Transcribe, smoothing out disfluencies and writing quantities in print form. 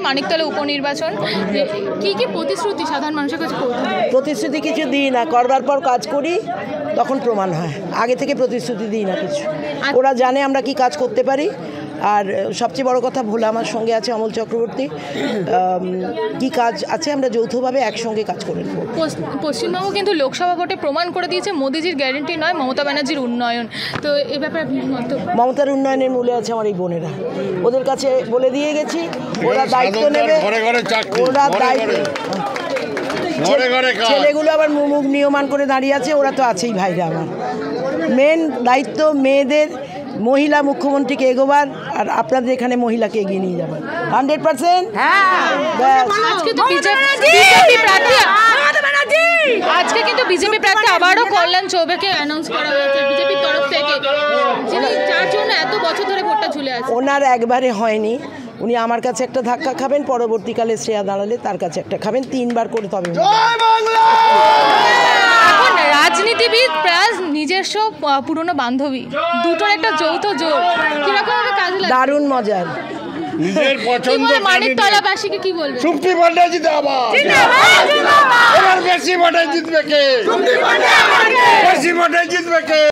মানিকতলা উপনির্বাচন কি কি প্রতিশ্রুতি সাধারণ মানুষের কাছে প্রতিশ্রুতি কিছু দিই না, করবার পর কাজ করি তখন প্রমাণ হয়। আগে থেকে প্রতিশ্রুতি দিই না কিছু। ওরা জানে আমরা কি কাজ করতে পারি। আর সবচেয়ে বড় কথা, ভোলা আমার সঙ্গে আছে, অমল চক্রবর্তী, কি কাজ আছে আমরা যৌথভাবে একসঙ্গে কাজ করে নেব। পশ্চিমবঙ্গ কিন্তু লোকসভা ভোটে প্রমাণ করে দিয়েছে মোদিজির গ্যারেন্টি নয়, মমতা ব্যানার্জির উন্নয়ন। তো এ ব্যাপারে মমতার উন্নয়নের মূলে আছে আমার এই বোনেরা। ওদের কাছে বলে দিয়ে গেছি, ওরা দায়িত্ব নেবে। ওরা দায়িত্ব, ছেলেগুলো আবার মুখ নিয়মান করে দাঁড়িয়ে আছে, ওরা তো আছেই ভাইরা। আমার মেন দায়িত্ব মেয়েদের, মহিলা মুখ্যমন্ত্রীকে এগোবার, আর আপনাদের এখানে মহিলাকে এগিয়ে নিয়ে যাবেন 100%। আজকে কিন্তু বিজেপি প্রার্থী আবারও কল্যাণ চৌবেকে অ্যানাউন্স করা হয়েছে বিজেপির তরফ থেকে, যার জন্য এত বছর ধরে ভোটটা ঝুলে আছে। ওনার একবারে হয়নি, উনি আমার কাছে একটা ধাক্কা খাবেন, পরবর্তীকালে শ্রেয়া দাঁড়ালে তার কাছে একটা খাবেন, 3বার করে তবে। এখন রাজনীতিবিদ প্লাস নিজস্ব পুরনো বান্ধবী দুটোর একটা যৌথ জোর, কিরকম কাজ লাগে? দারুণ মজার। নিজের পছন্দ মানিকতলাবাসীকে কি বলবে? সুপ্তি ভোটে জিন্দাবাদ। এবার বেশি ভোটে জিতবে কে? বেশি ভোটে জিতবে কে?